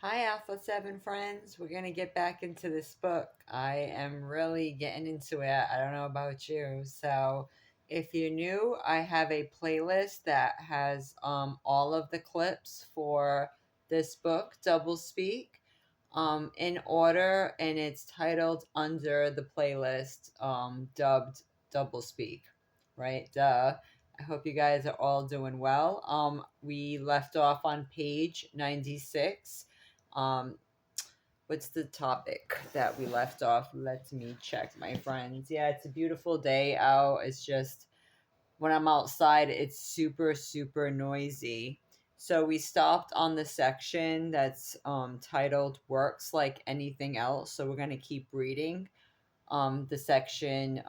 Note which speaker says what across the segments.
Speaker 1: Hi, Alpha 7 friends. We're going to get back into this book. I am really getting into it. I don't know about you. So, if you're new, I have a playlist that has all of the clips for this book, Doublespeak, in order, and it's titled under the playlist, dubbed Doublespeak, right? Duh. I hope you guys are all doing well. We left off on page 96. um, what's the topic that we left off? Let me check, my friends. Yeah, it's a beautiful day out. It's just when I'm outside, it's super, super noisy. So we stopped on the section that's titled Works Like Anything Else. So we're going to keep reading the section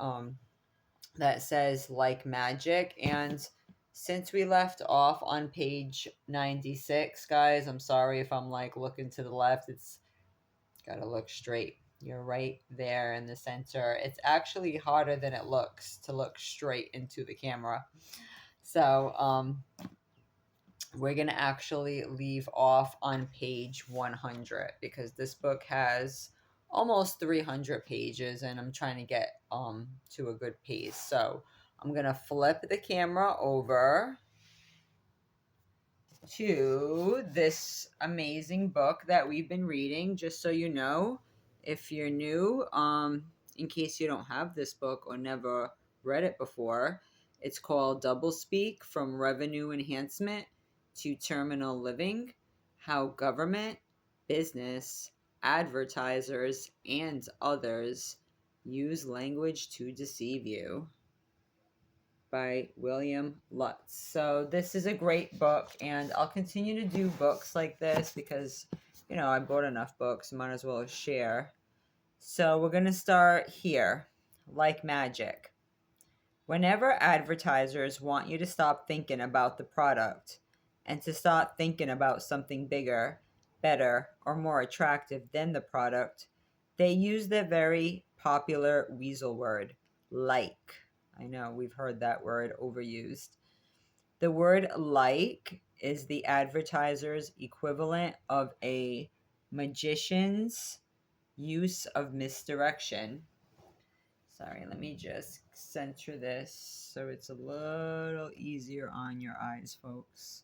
Speaker 1: that says Like Magic. And since we left off on page 96, guys, I'm sorry if I'm like looking to the left. It's got to look straight. You're right there in the center. It's actually harder than it looks to look straight into the camera. So, we're going to actually leave off on page 100 because this book has almost 300 pages and I'm trying to get to a good pace. So, I'm going to flip the camera over to this amazing book that we've been reading. Just so you know, if you're new, in case you don't have this book or never read it before, it's called Doublespeak: From Revenue Enhancement to Terminal Living: How Government, Business, Advertisers, and Others Use Language to Deceive You, by Willam Lutz. So this is a great book, and I'll continue to do books like this because, I bought enough books, might as well share. So we're going to start here. Like magic. Whenever advertisers want you to stop thinking about the product and to start thinking about something bigger, better, or more attractive than the product, they use the very popular weasel word, like. I know we've heard that word overused. The word like is the advertiser's equivalent of a magician's use of misdirection. Sorry, let me just center this so it's a little easier on your eyes, folks.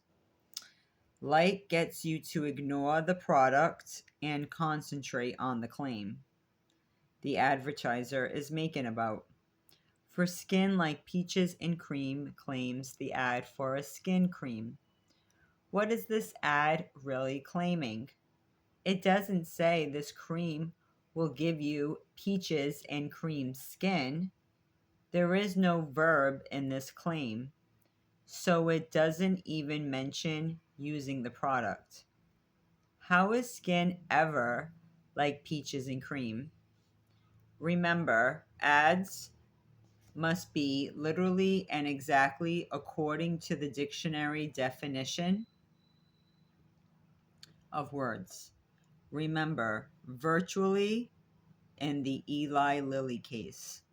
Speaker 1: Like gets you to ignore the product and concentrate on the claim the advertiser is making about. For skin like peaches and cream, claims the ad for a skin cream. What is this ad really claiming? It doesn't say this cream will give you peaches and cream skin. There is no verb in this claim, so it doesn't even mention using the product. How is skin ever like peaches and cream? Remember, ads must be literally and exactly according to the dictionary definition of words. Remember, virtually in the Eli Lilly case.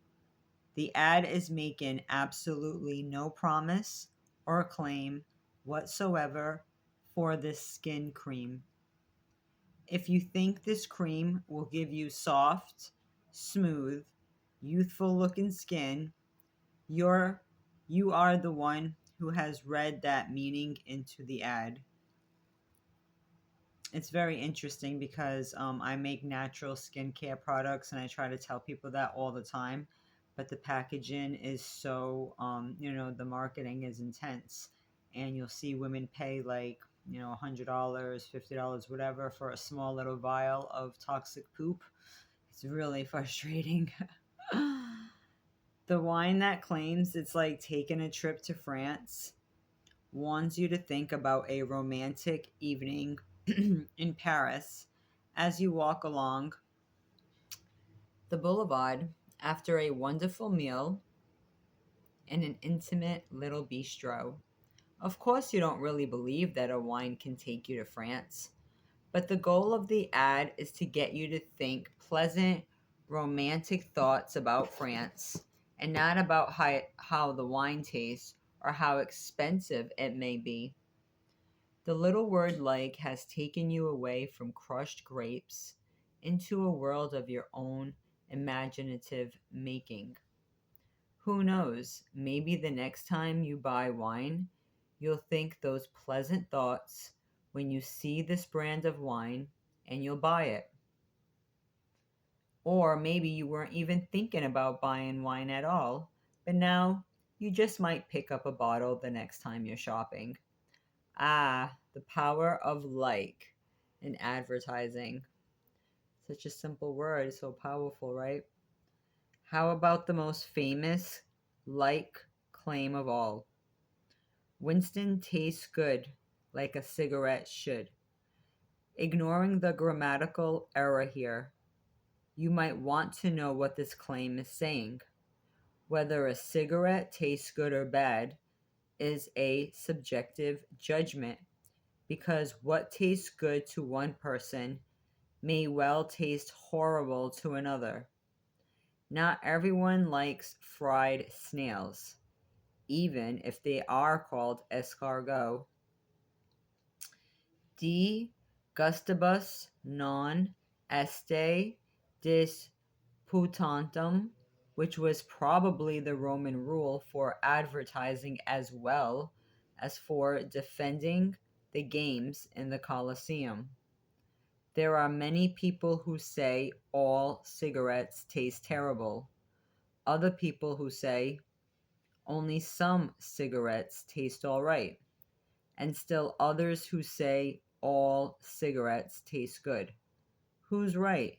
Speaker 1: The ad is making absolutely no promise or claim whatsoever for this skin cream. If you think this cream will give you soft, smooth, youthful looking skin, you are the one who has read that meaning into the ad. It's very interesting because I make natural skincare products and I try to tell people that all the time. But the packaging is so, the marketing is intense. And you'll see women pay like, $100, $50, whatever, for a small little vial of toxic poop. It's really frustrating. The wine that claims it's like taking a trip to France warns you to think about a romantic evening in Paris as you walk along the boulevard after a wonderful meal in an intimate little bistro. Of course, you don't really believe that a wine can take you to France, but the goal of the ad is to get you to think pleasant, romantic thoughts about France and not about how the wine tastes or how expensive it may be. The little word like has taken you away from crushed grapes into a world of your own imaginative making. Who knows, maybe the next time you buy wine, you'll think those pleasant thoughts when you see this brand of wine and you'll buy it. Or maybe you weren't even thinking about buying wine at all, but now you just might pick up a bottle the next time you're shopping. Ah, the power of like in advertising. Such a simple word, so powerful, right? How about the most famous like claim of all? Winston tastes good like a cigarette should. Ignoring the grammatical error here, you might want to know what this claim is saying. Whether a cigarette tastes good or bad is a subjective judgment because what tastes good to one person may well taste horrible to another. Not everyone likes fried snails, even if they are called escargot. De gustibus non este disputantem, which was probably the Roman rule for advertising as well as for defending the games in the Colosseum. There are many people who say all cigarettes taste terrible, other people who say only some cigarettes taste all right, and still others who say all cigarettes taste good. Who's right?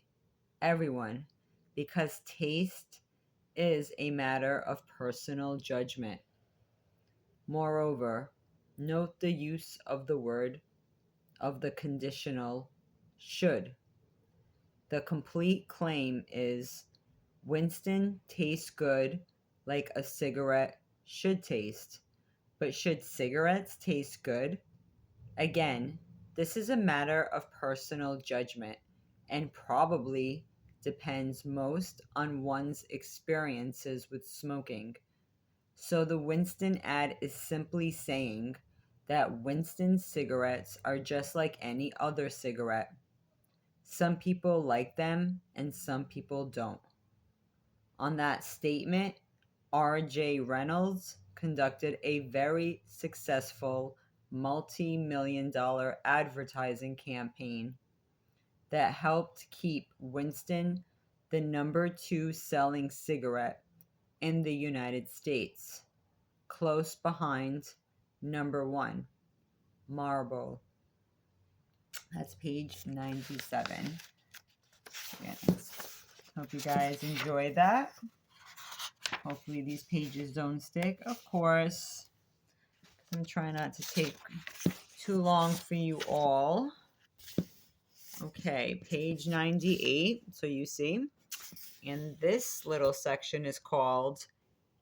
Speaker 1: Everyone, because taste is a matter of personal judgment. Moreover, note the use of the word of the conditional should. The complete claim is Winston tastes good like a cigarette should taste. But should cigarettes taste good? Again, this is a matter of personal judgment and probably depends most on one's experiences with smoking. So the Winston ad is simply saying that Winston cigarettes are just like any other cigarette. Some people like them and some people don't. On that statement, R.J. Reynolds conducted a very successful multi-million-dollar advertising campaign that helped keep Winston the number 2 selling cigarette in the United States, close behind number 1, Marlboro. That's page 97. Yes. Hope you guys enjoy that. Hopefully these pages don't stick. Of course, I'm trying not to take too long for you all. Okay, page 98. So you see, and this little section is called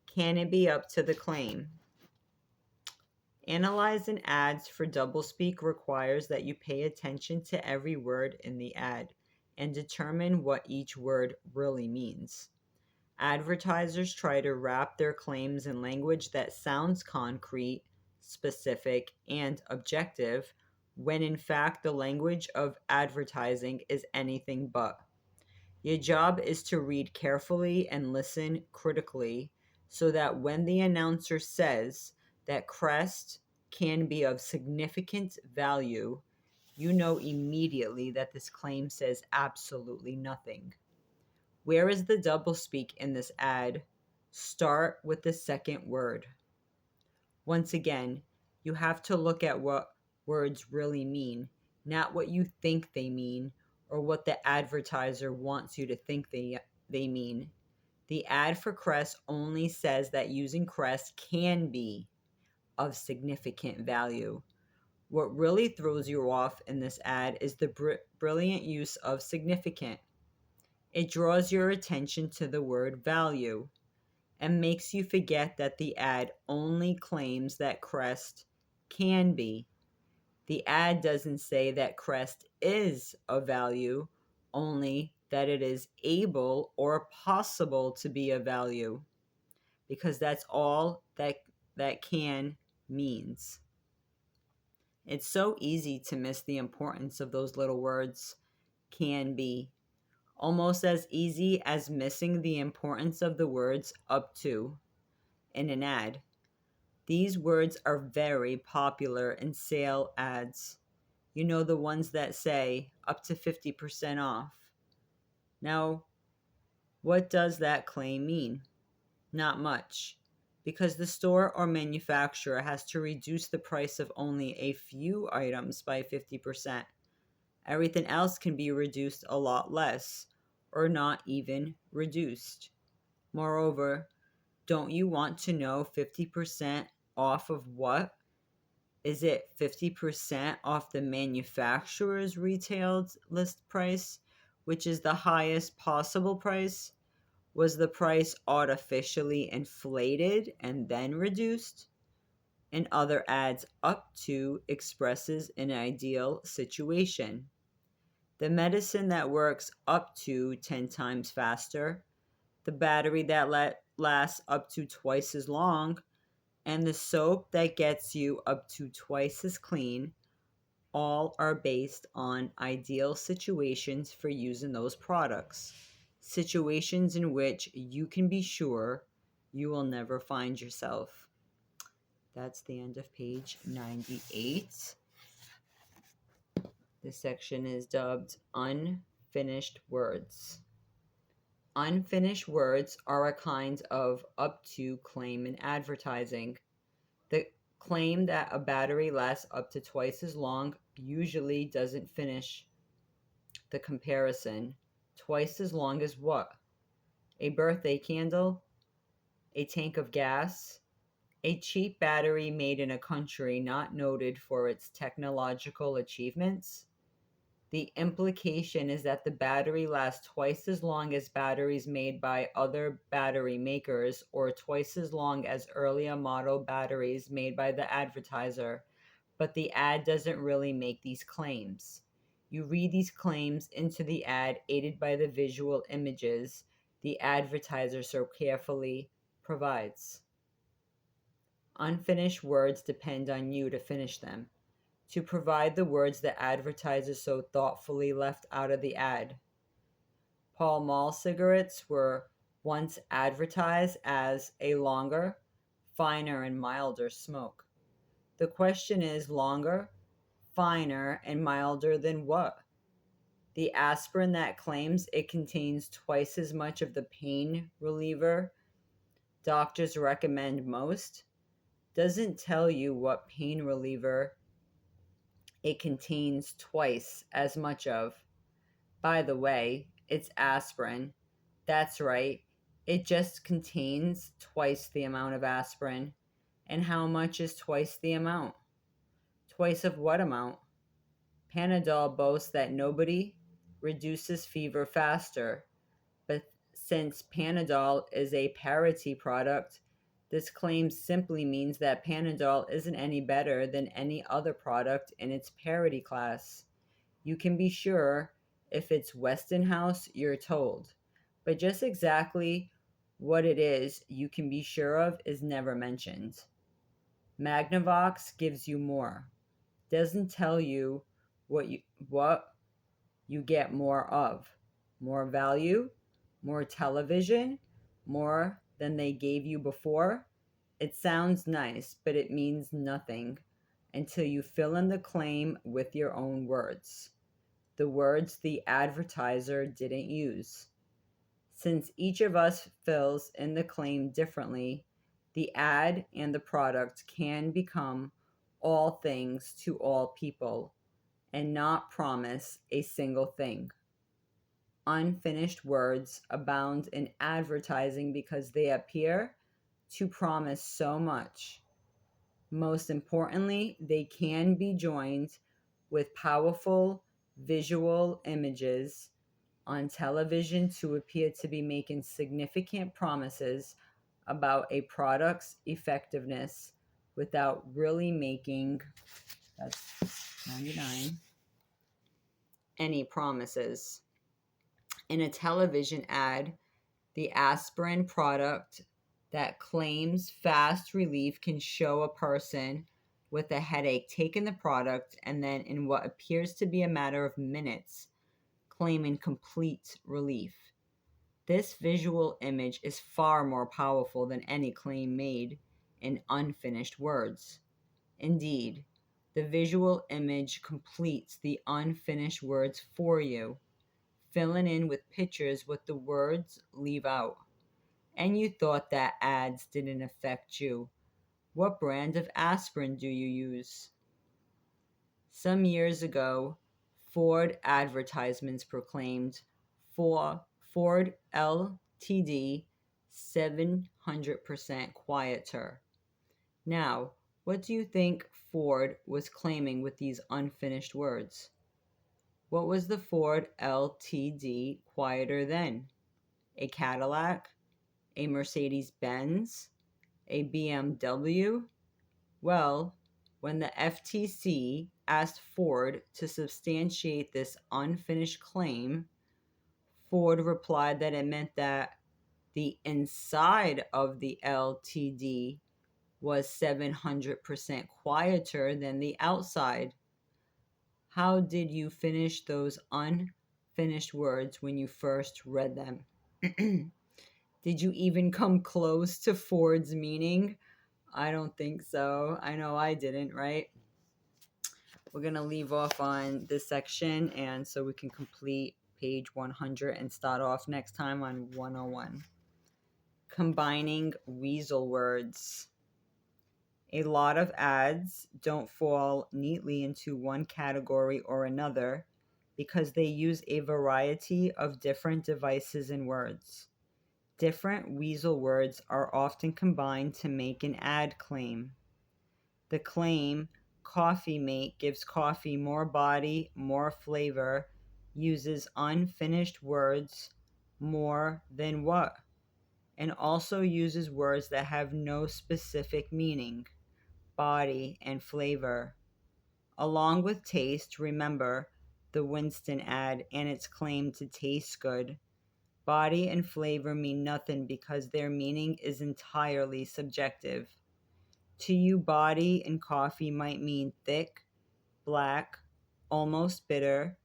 Speaker 1: Can It Be Up to the Claim? Analyzing ads for Doublespeak requires that you pay attention to every word in the ad and determine what each word really means. Advertisers try to wrap their claims in language that sounds concrete, specific, and objective, when in fact the language of advertising is anything but. Your job is to read carefully and listen critically so that when the announcer says that Crest can be of significant value, you know immediately that this claim says absolutely nothing. Where is the doublespeak in this ad? Start with the second word. Once again, you have to look at what words really mean, not what you think they mean or what the advertiser wants you to think they mean. The ad for Crest only says that using Crest can be of significant value. What really throws you off in this ad is the brilliant use of significant. It draws your attention to the word value and makes you forget that the ad only claims that Crest can be. The ad doesn't say that Crest is of value, only that it is able or possible to be of value, because that's all that can means. It's so easy to miss the importance of those little words. Can be. Almost as easy as missing the importance of the words up to in an ad. These words are very popular in sale ads. You know, the ones that say up to 50% off. Now, what does that claim mean? Not much, because the store or manufacturer has to reduce the price of only a few items by 50%. Everything else can be reduced a lot less, or not even reduced. Moreover, don't you want to know 50% off of what? Is it 50% off the manufacturer's retail list price, which is the highest possible price? Was the price artificially inflated and then reduced? In other ads, up to expresses an ideal situation. The medicine that works up to 10 times faster, the battery that lasts up to twice as long, and the soap that gets you up to twice as clean, all are based on ideal situations for using those products. Situations in which you can be sure you will never find yourself. That's the end of page 98. This section is dubbed Unfinished Words. Unfinished words are a kind of up to claim in advertising. The claim that a battery lasts up to twice as long usually doesn't finish the comparison. Twice as long as what? A birthday candle? A tank of gas? A cheap battery made in a country not noted for its technological achievements? The implication is that the battery lasts twice as long as batteries made by other battery makers, or twice as long as earlier model batteries made by the advertiser, but the ad doesn't really make these claims. You read these claims into the ad aided by the visual images the advertiser so carefully provides. Unfinished words depend on you to finish them, to provide the words the advertiser so thoughtfully left out of the ad. Pall Mall cigarettes were once advertised as a longer, finer, and milder smoke. The question is longer, finer, and milder than what? The aspirin that claims it contains twice as much of the pain reliever doctors recommend most doesn't tell you what pain reliever it contains twice as much of. By the way, it's aspirin. That's right, it just contains twice the amount of aspirin. And how much is twice the amount? Twice of what amount? Panadol boasts that nobody reduces fever faster, but since Panadol is a parity product, this claim simply means that Panadol isn't any better than any other product in its parity class. You can be sure if it's Westinghouse, you're told. But just exactly what it is you can be sure of is never mentioned. Magnavox gives you more. Doesn't tell you what you get more of. More value, more television, more than they gave you before. It sounds nice, but it means nothing until you fill in the claim with your own words. The words the advertiser didn't use. Since each of us fills in the claim differently, the ad and the product can become all things to all people and not promise a single thing. Unfinished words abound in advertising because they appear to promise so much. Most importantly, they can be joined with powerful visual images on television to appear to be making significant promises about a product's effectiveness without really making, that's 99, any promises. In a television ad, the aspirin product that claims fast relief can show a person with a headache taken the product and then, in what appears to be a matter of minutes, claiming complete relief. This visual image is far more powerful than any claim made in unfinished words. Indeed, the visual image completes the unfinished words for you, filling in with pictures what the words leave out. And you thought that ads didn't affect you. What brand of aspirin do you use? Some years ago, Ford advertisements proclaimed for Ford Ltd 700% quieter. Now, what do you think Ford was claiming with these unfinished words? What was the Ford Ltd quieter than? A Cadillac? A Mercedes Benz? A BMW? Well, when the FTC asked Ford to substantiate this unfinished claim, Ford replied that it meant that the inside of the LTD was 700% quieter than the outside. How did you finish those unfinished words when you first read them? Did you even come close to Ford's meaning? I don't think so. I know I didn't, right? We're going to leave off on this section, and so we can complete page 100 and start off next time on 101. Combining weasel words. A lot of ads don't fall neatly into one category or another because they use a variety of different devices and words. Different weasel words are often combined to make an ad claim. The claim, "Coffee Mate gives coffee more body, more flavor," uses unfinished words more than what, and also uses words that have no specific meaning, body and flavor. Along with taste, remember the Winston ad and its claim to taste good. Body and flavor mean nothing because their meaning is entirely subjective. To you, body in coffee might mean thick, black, almost bitter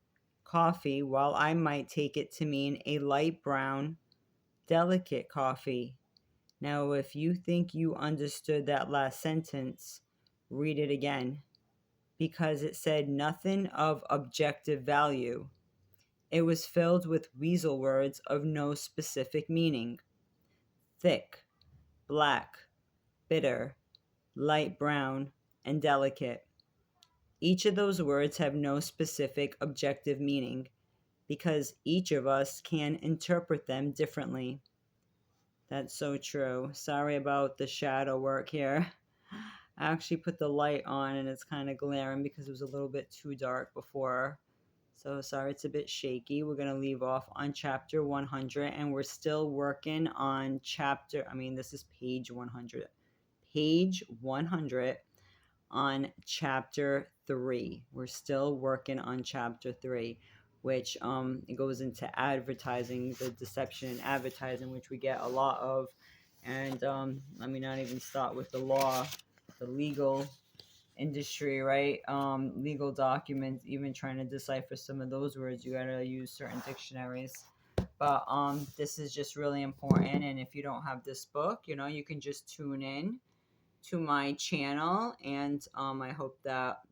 Speaker 1: coffee, while I might take it to mean a light brown, delicate coffee. Now, if you think you understood that last sentence, read it again, because it said nothing of objective value. It was filled with weasel words of no specific meaning. Thick, black, bitter, light brown, and delicate. Each of those words have no specific objective meaning because each of us can interpret them differently. That's so true. Sorry about the shadow work here. I actually put the light on and it's kind of glaring because it was a little bit too dark before. So sorry, it's a bit shaky. We're going to leave off on chapter 100 and we're still working on this is page 100. Page 100 on chapter 3. We're still working on chapter 3, which it goes into advertising, the deception in advertising, which we get a lot of. And let me not even start with the law, the legal industry, right? Legal documents, even trying to decipher some of those words, you gotta use certain dictionaries. But this is just really important, and if you don't have this book, you can just tune in to my channel, and I hope that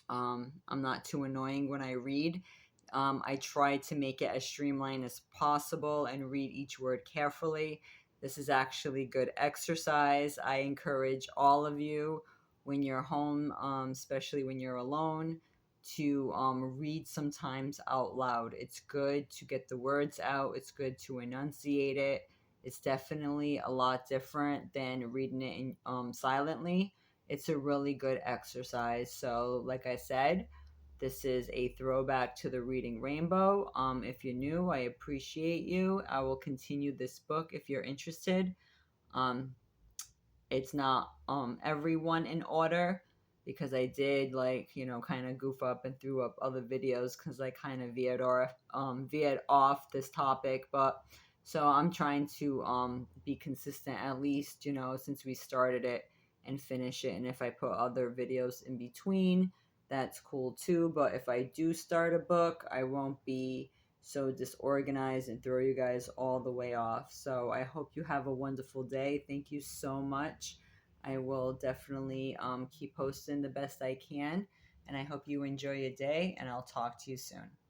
Speaker 1: I'm not too annoying when I read. I try to make it as streamlined as possible and read each word carefully. This is actually good exercise. I encourage all of you when you're home, especially when you're alone, to read sometimes out loud. It's good to get the words out, it's good to enunciate it. It's definitely a lot different than reading it silently. It's a really good exercise. So, like I said, this is a throwback to the Reading Rainbow. If you're new, I appreciate you. I will continue this book if you're interested. Um, it's not everyone in order because I did kind of goof up and threw up other videos because I kind of veered off this topic, but so I'm trying to be consistent, at least since we started it. and finish it. And if I put other videos in between, that's cool too. But if I do start a book, I won't be so disorganized and throw you guys all the way off. So I hope you have a wonderful day. Thank you so much. I will definitely keep posting the best I can. And I hope you enjoy your day, and I'll talk to you soon.